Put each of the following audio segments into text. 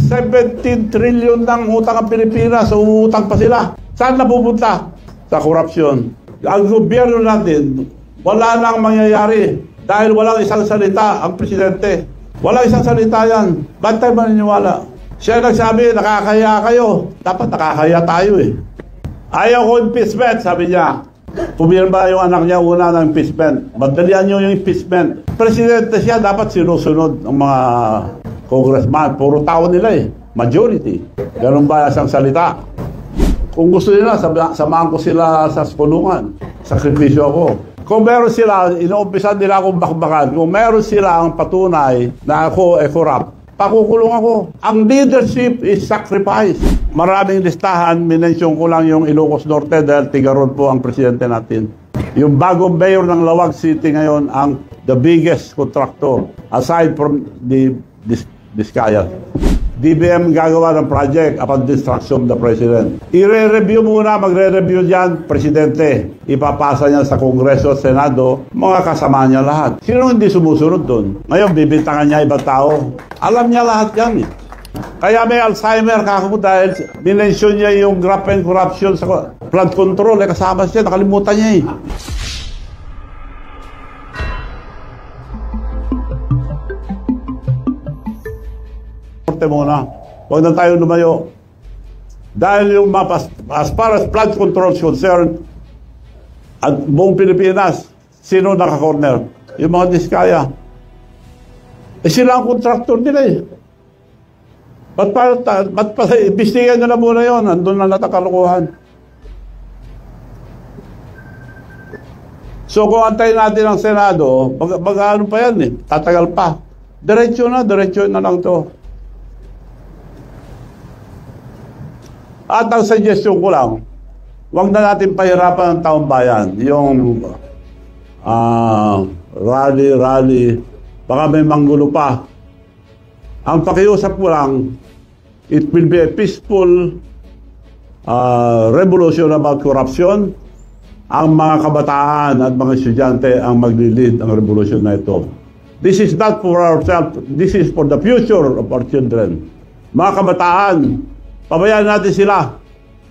17 trillion ng utang ang Pilipinas, so utang pa sila. Saan napupunta? Sa korupsyon. Ang gobyerno natin, wala nang mangyayari dahil walang isang salita ang presidente. Walang isang salita yan. Ba't tayo maniniwala? Siya nagsabi, nakakaya kayo. Dapat nakakaya tayo eh. Ayaw ko impeachment, sabi niya. Pumirma yung anak niya una ng impeachment. Madalian niyo yung impeachment. Presidente siya, dapat sinusunod ng mga congressman. Puro tao nila eh. Majority. Ganun ba isang salita? Kung gusto nila, samahan ko sila sa kulungan. Sakripisyo ako. Kung meron sila, inuumpisan nila akong bakbakan. Kung meron sila ang patunay na ako corrupt, pakukulong ako. Ang leadership is sacrifice. Maraming listahan, minensyon ko lang yung Ilocos Norte dahil tigaron po ang presidente natin. Yung bagong mayor ng Lawag City ngayon, ang the biggest contractor aside from the Discaya. DBM gagawa ng project upon the instruction of the president. I-re-review muna, magre-review dyan, presidente. Ipapasa niya sa Kongreso at Senado, mga kasama niya lahat. Sino hindi sumusunod doon? Ngayon, bibintangan niya ibang tao. Alam niya lahat yan eh. Kaya may Alzheimer kako dahil dinensyon niya yung graft and corruption sa flood control. Kasama siya, nakalimutan niya eh. Muna. Huwag na tayo lumayo. Dahil yung mapa, as far as flood control is concerned, at buong Pilipinas, sino naka-corner? Yung mga Diskaya. Eh sila ang contractor nila eh. Ba't pa ibistigan nyo na muna yun? Andun na natakalukuhan. So kung antayin natin ang Senado, mag-ano pa yan eh. Tatagal pa. Diretso na lang to. At ang suggestion ko lang, huwag na natin pahirapan ang taong bayan. Yung rally, baka may manggulo pa. Ang pakiusap ko lang, it will be a peaceful revolution about corruption. Ang mga kabataan at mga estudyante ang maglilid ang revolution na ito. This is not for ourselves, this is for the future of our children. Mga kabataan, pabayaan natin sila.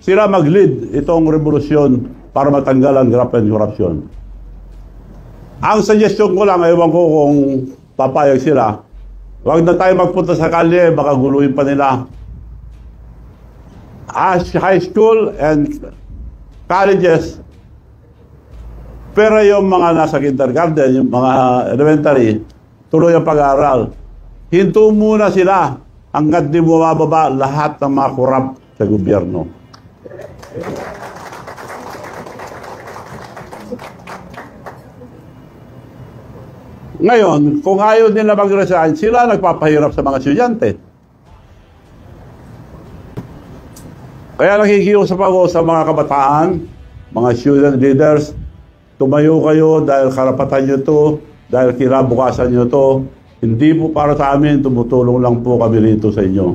Sila mag-lead itong revolusyon para matanggal ang graft and corruption. Ang suggestion ko lang, ewan ko kung papayag sila, huwag na tayo magpunta sa kalye, baka guluhin pa nila. As high school and colleges, pero yung mga nasa kindergarten, yung mga elementary, tuloy ang pag-aaral. Hinto muna sila hanggat di bumababa lahat ng mga korap sa gobyerno. Ngayon, kung ayaw nila mag-resign, sila nagpapahirap sa mga estudyante. Kaya nakikiusap ako sa mga kabataan, mga student leaders, tumayo kayo dahil karapatan nyo to, dahil kinabukasan nyo to. Hindi po para sa amin, tumutulong lang po kami rito sa inyo.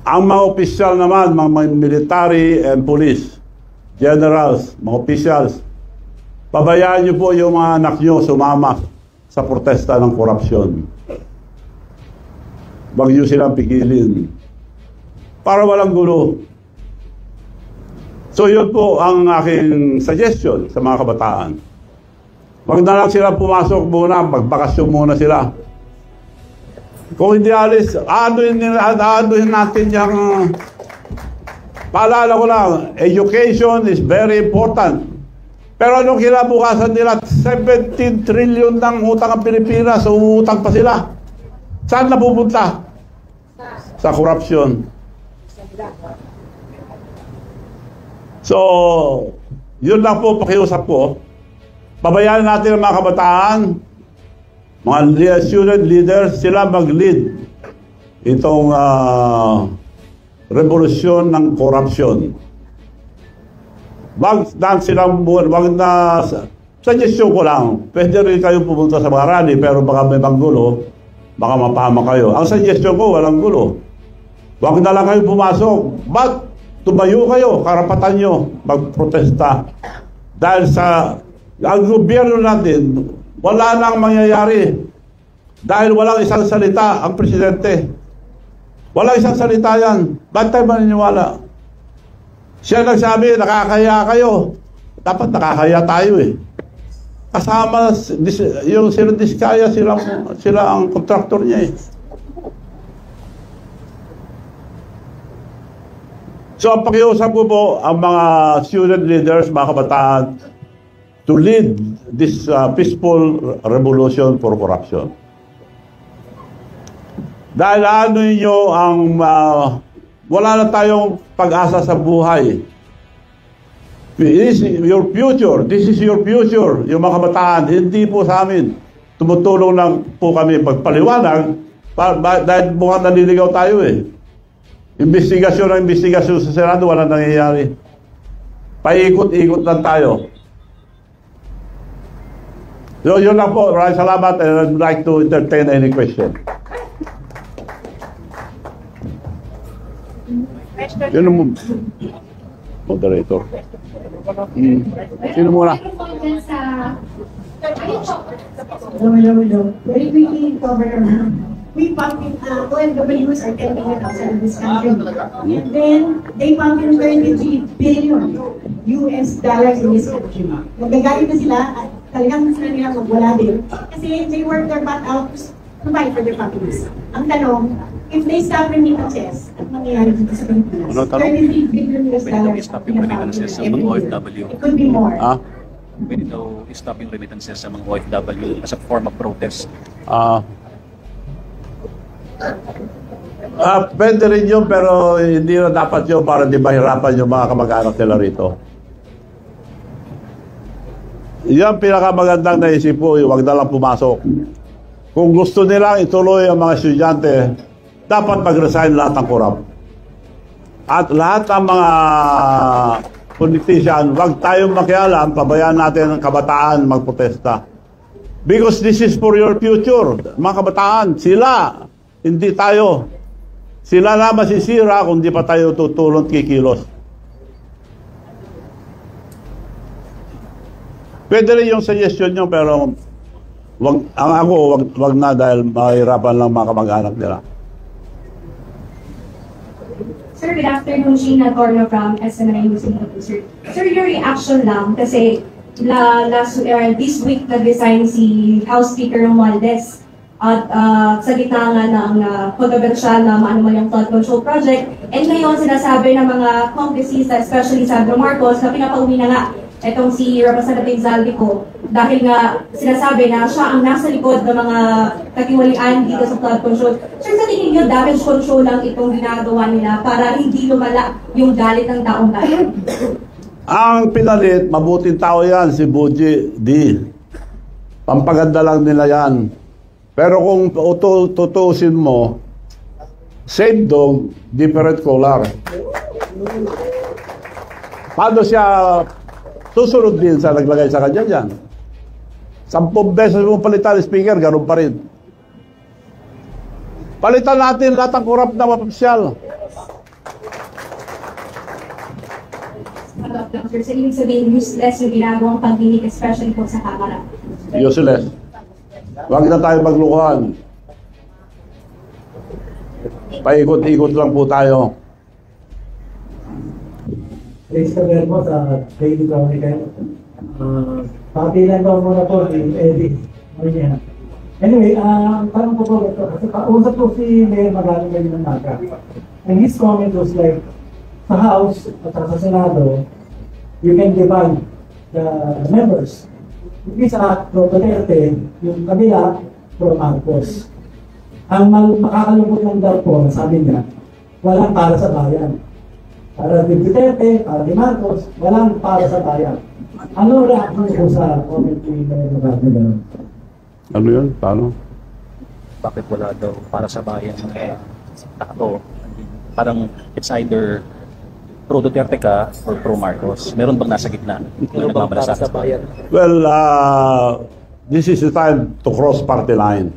Ang mga opisyal naman, mga military and police, generals, mga officials, pabayaan nyo po yung mga anak nyo sumama sa protesta ng korupsyon. Huwag nyo silang pigilin para walang gulo. So yun po ang aking suggestion sa mga kabataan. Huwag na lang sila pumasok muna, magbakasyon muna sila. Kung hindi alis, aaduhin natin yung... Paalala ko lang, education is very important. Pero anong kinabukasan nila? 17 trillion ng utang ang Pilipinas, so utang pa sila. Saan napupunta? Sa korupsyon. So, yun lang po pakiusap ko. Pabayaan natin ang mga kabataan, mga student leaders, sila mag-lead itong revolusyon ng korupsyon. Wag na suggestion ko lang, pwede rin kayo pumunta sa mga rally, pero baka may manggulo, baka mapahama kayo. Ang suggestion ko, walang gulo. Wag na lang kayo pumasok. But tumayo kayo, karapatan nyo magprotesta. Dahil sa ang gobyerno natin, wala nang mangyayari dahil walang isang salita ang presidente. Walang isang salita yan. Ba't tayo maniniwala? Siya nagsabi, nakakaya kayo. Dapat nakakaya tayo eh. Kasama, yung sila Diskaya, sila ang kontraktor niya eh. So, ang pakiusap ko po, ang mga student leaders, mga kabataan, to lead this peaceful revolution for corruption. Dahil ano ninyo ang wala na tayong pag-asa sa buhay. This is your future. This is your future. Yung mga kabataan, hindi po sa amin. Tumutulong lang po kami pagpaliwanag dahil mukhang naliligaw tayo eh. Investigasyon sa Senado, wala nangyayari. Paikot-ikot lang tayo. So, yun lang po. Maraming salamat and I'd like to entertain any question. Sino mo? Moderator. Sino muna? Very quickly, Governor. We pump in, OFWs are 10 million outside of this country. And then, they pump in 33 billion US dollars in this country. Nagagalit na sila at talagang gusto na nila magwala din. Kasi they work their butt out to provide for their families. Ang tanong, if they stop remittances, at mangyayari dito sa Pilipinas, 33 billion US dollars. Stop yung remittances sa mga OFW. It could be more. Pwede daw stop yung remittances sa mga OFW as a form of protest. Pwede rin yun, pero hindi na dapat yun para di mahirapan yung mga kamag-anak nila rito. Yan pinakamagandang naisip ko, huwag na lang pumasok. Kung gusto nilang ituloy ang mga estudyante, dapat mag-resign lahat ng korap. At lahat ng mga politician, huwag tayong makialam, pabayaan natin ang kabataan magprotesta. Because this is for your future. Mga kabataan, sila, hindi tayo. Sila na masisira kung di pa tayo tutulong kikilos. Pwede rin yung suggestion nyo, pero wag na dahil mahirapan lang mga kamag-anak nila. Sir, good afternoon. Sheena Corno from SMNI News. Sir, your reaction lang kasi this week nag-resign si House Speaker Romualdez at sa gitna nga ng kontrobersyal na maano man yung flood control project. And ngayon sinasabi ng mga kongresista, especially Sandro Marcos, na pinapauwi na nga itong si Representative Zaldico dahil nga sinasabi na siya ang nasa likod ng mga katiwalian dito sa flood control. Sir, sa tingin niyo, damage control lang itong ginagawa nila para hindi lumala yung galit ng taong bayan? Ang pinalit, mabuting tao yan, si Buji D. Pampaganda lang nila yan. Pero kung tutuusin mo, same dog, different color. Paano siya susunod din sa naglagay sa kanya dyan? 10 beses mo palitan ang speaker, ganun pa rin. Palitan natin lahat ng korap na mapapisyal. Sa ibig sabihin, useless yung ginagawang pagdinig, especially po sa Kamara. Useless. Huwag na tayo maglukuhan. Paikot-ikot lang po tayo. Please sabihin mo sa Daily Chronicle. Papilan ko muna po si Eddie. Anyway, parang po po ito. Kasi kausap po si Mayor Magaling ngayon ng Naga. And his comment was like, sa House at sa Senado, you can divide the members. Isa, pro Duterte, yung kabila, pro Marcos. Ang makakalungkot lang daw po, sabi niya, walang para sa bayan. Para ni Duterte, para ni Marcos, walang para sa bayan. Ano reaction ko sa comment ni Mayor Magaling? Ano yun? Paano? Bakit wala daw para sa bayan ng tato? Parang it's either pro Duterte ka or pro Marcos. Meron bang nasa gitna? Meron bang para sa bayan? Well, this is the time to cross party line.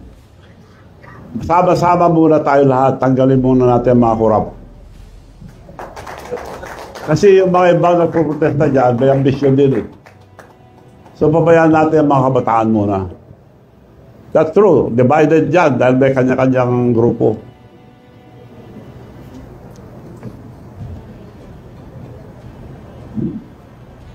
Sama-sama muna tayo lahat. Tanggalin muna natin mga korap. Kasi yung mga ibang nagpuprotesta dyan, may ambisyon din eh. So pabayaan natin ang mga kabataan muna. That's true. Divided dyan dahil may kanya-kanyang grupo.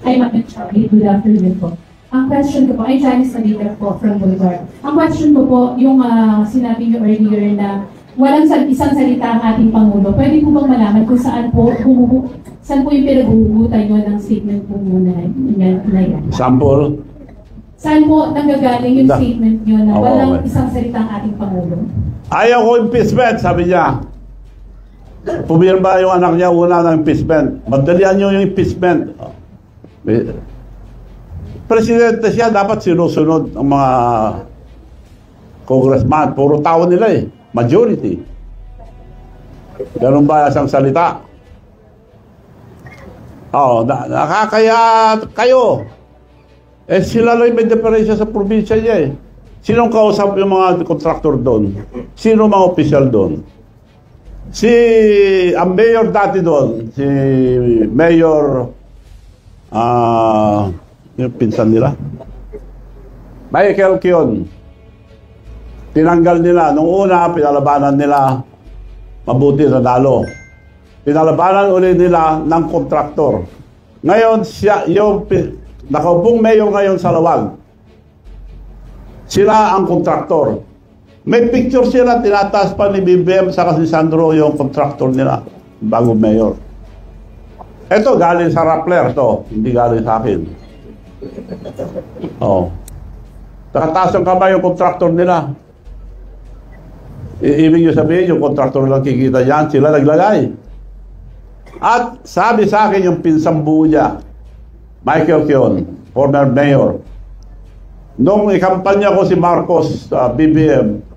Hi, Madam Chair. Good afternoon po. Ang question ko po, ay Janice Nalita po from Boulevard. Ang question ko po, yung sinabi niyo earlier na walang isang salita ang ating Pangulo. Pwede po bang malaman kung saan po yung pinaghuhugutan niyo ng statement po muna na yan? Sample? Saan po nanggagaling yung Da. statement niyo na Oo, walang okay. isang salita ang ating Pangulo? Ayaw ko impeachment, sabi niya. Pumirma yung anak niya una ng impeachment. Magdalian niyo yung impeachment. Presidente siya, dapat sinusunod ang mga congressman. Puro tao nila eh. Majority. Ganun ba isang salita? Nakakaya kayo. Sila lang may diferensya sa probinsya niya eh. Sinong kausap yung mga contractor doon? Sino mga opisyal doon? Ang mayor dati doon, si Mayor, yung pinsan nila, Michael Kion, tinanggal nila. Nung una, pinalabanan nila, mabuti na dalo. Pinalabanan ulit nila ng kontraktor. Ngayon, yung nakaupong mayor ngayon sa Lawag, sila ang kontraktor. May picture sila, tinataas pa ni BBM sa si Sandro yung kontraktor nila, bago mayor. Ito, galing sa Rappler to, hindi galing sa akin. Nakataas ang kamay yung kontraktor nila. Ibig nyo sabihin, yung kontraktor lang kikita yan, sila naglagay. At sabi sa akin yung pinsambu niya, Michael Kion, former mayor, nung ikampanya ko si Marcos sa BBM,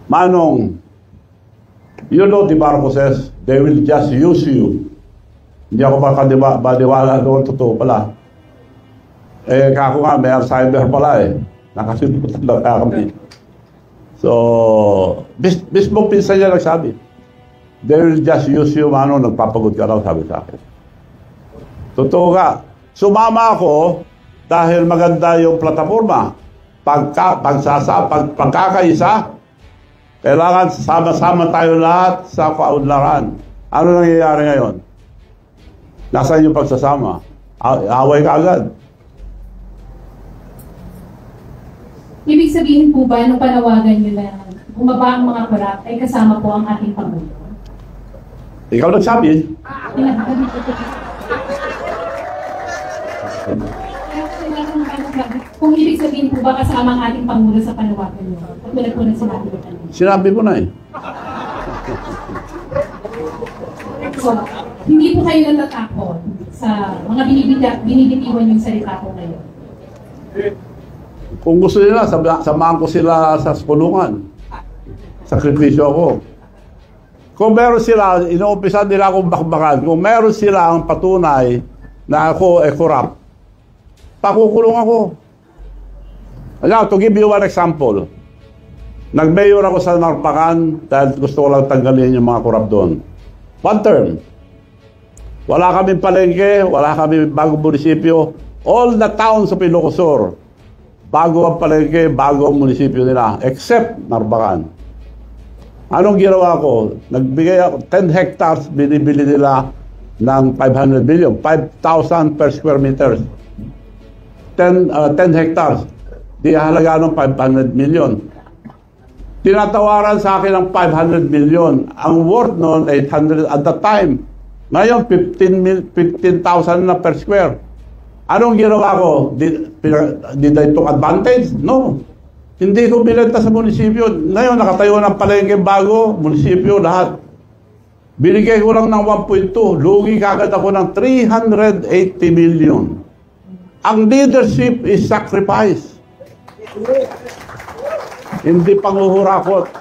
Manong, you know the Marcoses, they will just use you. Hindi ako baliwala doon, totoo pala. Kako nga, may Alzheimer pala eh. Nakasimutan lang kami. So, mismo pinsan niya nagsabi, they will just use you, Manong, nagpapagod ka raw, sabi sa akin. Totoo ka. Sumama ako dahil maganda yung plataforma. Pagkakaisa, kailangan sama-sama tayo lahat sa kaunlaran. Ano nangyayari ngayon? Nasaan yung pagsasama? Away ka agad. Ibig sabihin po ba, nung panawagan nyo na bumaba ang mga korap, ay kasama po ang ating Pangulo? Ikaw nagsabi. Kung ibig sabihin po ba kasama ang ating Pangulo sa panawagan nyo? Katulad po ng sinabi ko kanina. Sinabi ko na eh. So, hindi po kayo natatakot sa mga binibitiwan yung salita po ngayon? Kung gusto nila, samahan ko sila sa kulungan. Sakripisyo ako. Kung meron sila, inuumpisan nila akong bakbakan. Kung meron sila ang patunay na ako ay corrupt, pakukulong ako. Now, to give you one example, nag-mayor ako sa Narpacan dahil gusto ko lang tanggalin yung mga corrupt doon. One term. Wala kaming palengke, wala kaming bagong munisipyo. All the towns of Ilocosur, bago ang palengke, bago ang munisipyo nila, except Narpacan. Anong ginawa ko? Nagbigay ako 10 hectares, binibili nila ng 500 million, 5,000 per square meters. 10 hectares, di halaga ng 500 million. Tinatawaran sa akin ng 500 million. Ang worth noon, 800 at the time. Ngayon, 15,000 na per square. Anong ginawa ko? Did I took advantage? No. Hindi ko binenta sa munisipyo. Ngayon, nakatayo ng palengke bago, munisipyo, lahat. Binigay ko lang ng 1.2. Lugi kagad ako ng 380 million. Ang leadership is sacrifice. Hindi panguhurakot.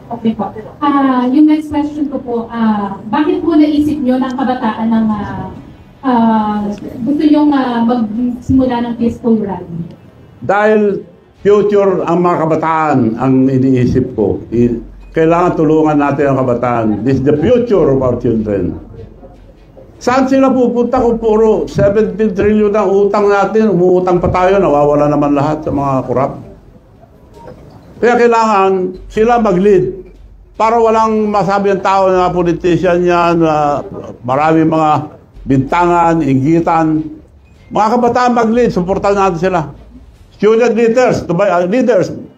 Okay po. Yung next question ko po, bakit po naisip nyo ng kabataan ng gusto nyo magsimula ng peaceful rally? Dahil future ang mga kabataan ang iniisip ko. Kailangan tulungan natin ang kabataan. This is the future of our children. Saan sila pupunta kung puro 17 trillion ang utang natin? Umuutang pa tayo, nawawala naman lahat sa mga korap. Kaya kailangan sila mag-lead. para walang masabi ang tao na politician yan, marami mga bintangan, inggitan. Mga kabataan mag-lead, supportan natin sila. Student leaders,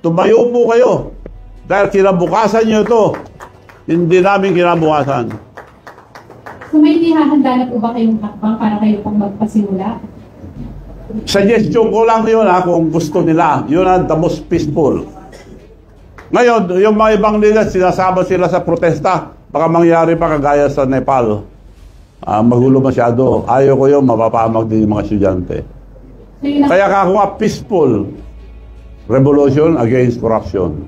tumayo po kayo. Dahil kinabukasan nyo ito, hindi namin kinabukasan. So may hahanda na po ba kayong hakbang para kayo pong magpasimula? Suggestion ko lang yun kung gusto nila. Yun ang the most peaceful. Ngayon, yung mga ibang leaders, sinasama sila sa protesta. Baka mangyari pa kagaya sa Nepal. Magulo masyado. Ayaw ko yung mapapamag din yung mga estudyante. So, Kaya ako nga peaceful revolution against corruption.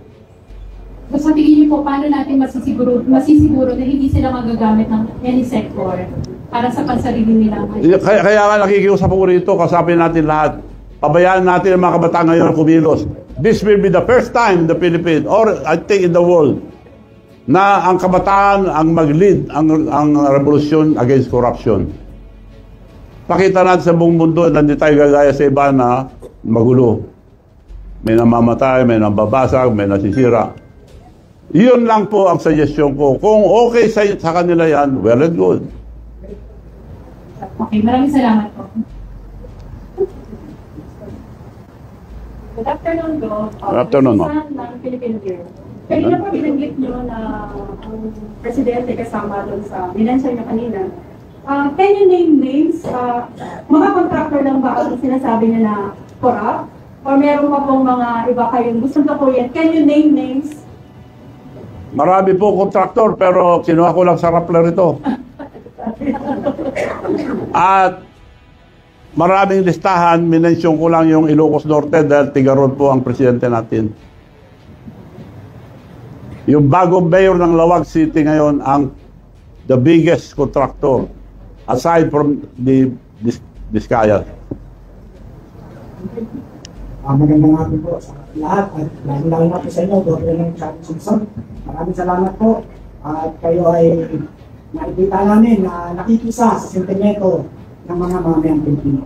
so sa tingin niyo po, paano natin masisiguro na hindi sila magagamit ng any sector para sa pansarili nila? Kaya nga nakikiusap ko rito, kasapin natin lahat. Pabayaan natin ang mga kabataan ngayon kumilos. This will be the first time in the Philippines, or I think in the world, na ang kabataan ang mag-lead ang revolution against corruption. Pakita natin sa buong mundo na hindi tayo gagaya sa iba na magulo. May namamatay, may nababasag, may nasisira. Iyon lang po ang suggestion ko. Kung okay sa kanila yan, well and good. Okay, maraming salamat po. Good afternoon, Go. Good afternoon, ma'am. Isa ng Philippine Girl. Kanina po binanggit nyo na ang presidente kasama doon sa minensyon nyo kanina. Can you name names? Mga contractor lang ba ang sinasabi niya na corrupt? Or meron pa pong mga iba kayong gusto na po yan? Can you name names? Marami po kontraktor, pero kinuha ko lang sa Rappler ito. At maraming listahan, minensyon ko lang yung Ilocos Norte dahil tigaron po ang presidente natin. Yung bagong mayor ng Lawag City ngayon ang the biggest contractor aside from the Vizcaya. Magandang hapon po sa lahat at lalo na po sa inyo, Dr. ng Charles Simpson. Maraming salamat po at kayo ay nakikita namin na nakikisa sa sentimento ng mga mamayang Pilipino.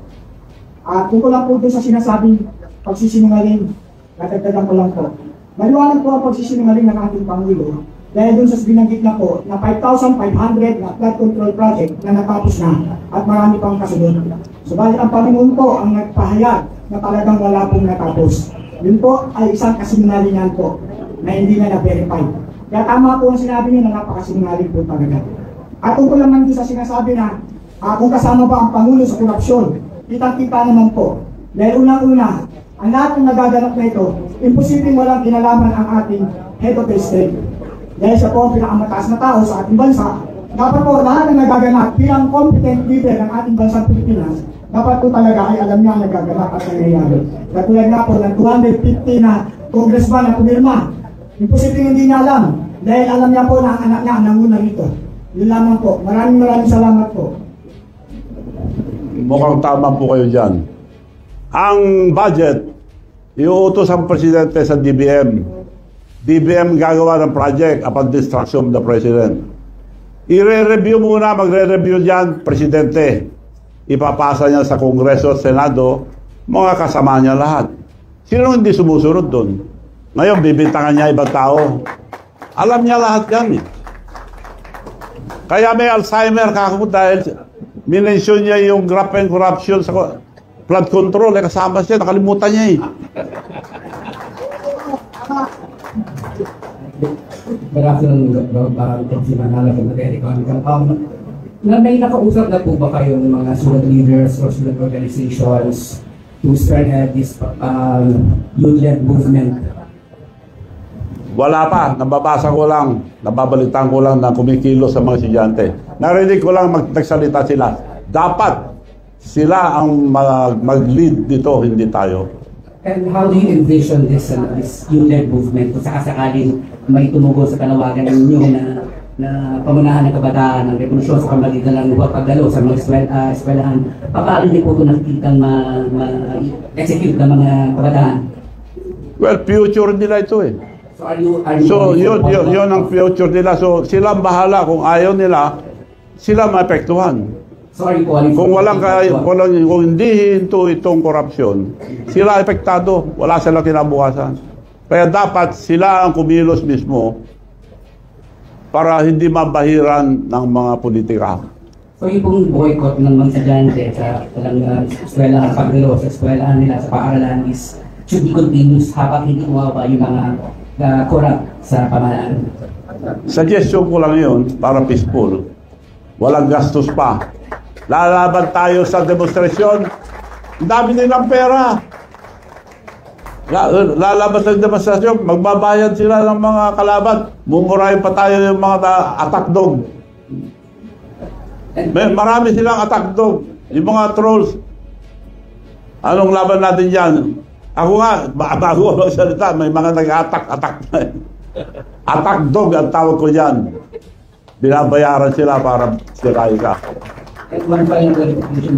At tungkol lang po doon sa sinasabing pagsisinungaling, natagdagan ko lang po. Maliwanag po ang pagsisinungaling ng ating Pangulo dahil doon sa binanggit na po na 5,500 na flood control project na natapos na at marami pang kasunod. Subalit ang Panginoon po ang nagpahayag na talagang wala pong natapos. Yun po ay isang kasinungalingan po na hindi na na-verify. Kaya tama po ang sinabi niyo na napakasinungaling po talaga. At tungkol naman doon sa sinasabi na kung kasama ba ang Pangulo sa korupsyon, kitang-kita naman po. Dahil unang-una, ang lahat ng nagaganap na ito, imposibleng walang kinalaman ang ating head of the state. Dahil siya po ang pinakamataas na tao sa ating bansa, dapat po lahat ng nagaganap bilang competent leader ng ating bansang Pilipinas, dapat po talaga ay alam niya ang nagaganap at nangyayari. Katulad nga po ng 250 na congressman na pumirma, imposibleng hindi niya alam dahil alam niya po na ang anak niya ang nanguna rito. Yun lamang po. Maraming salamat po. Mukhang tama po kayo dyan. Ang budget, iuutos ang presidente sa DBM. DBM gagawa ng project upon the instruction of the president. I-re-review muna, magre-review dyan, presidente. Ipapasa niya sa Kongreso at Senado, mga kasama niya lahat. Sino hindi sumusunod doon? Ngayon, bibintangan niya ibang tao. Alam niya lahat yan. Kaya may Alzheimer kako dahil minensyon niya yung graft and corruption sa flood control. Kasama siya, nakalimutan niya eh. Good afternoon, Dr. Manala from the Telecom. May nakausap na po ba kayo ng mga student leaders or student organizations to spearhead this youth-led movement? Wala pa, nababasa ko lang, nababalitan ko lang na kumikilo sa mga estudyante. Narinig ko lang nagsalita sila. Dapat sila ang mag-lead dito, hindi tayo. And how do you envision this youth-led movement kung sakasakaling may tumugo sa kalawagan ninyo na pamunahan ng kabataan, ng revolusyon sa pamagitan ng huwag pagdalo sa mga eskwelahan? Paano hindi po ito nakikita ma-execute ng mga kabataan? Well, future nila ito eh. So yun ang future nila. So sila ang bahala. Kung ayaw nila, sila maapektuhan. Kung hindi hinto itong korupsyon, sila apektado. Wala silang kinabukasan. Kaya dapat sila ang kumilos mismo para hindi mabahiran ng mga politika. So yung pong boycott ng mga estudyante sa eskwelahan, pagdalo sa eskwelahan nila, sa paaralan is should be continuous habang hindi umaba yung mga corrupt sa pamahalaan. Suggestion ko lang yun para peaceful. Walang gastos pa. Lalaban tayo sa demonstrasyon. Ang dami nilang pera. Lalaban sa demonstrasyon. Magbabayad sila ng mga kalaban. Mumurahin pa tayo yung mga attack dog. Marami silang attack dog. Yung mga trolls. Anong laban natin dyan? Ako nga, bago ako magsalita, may mga nag-attack. Attack dog ang tawag ko yan. Binabayaran sila para sirain ka. And one final clarification.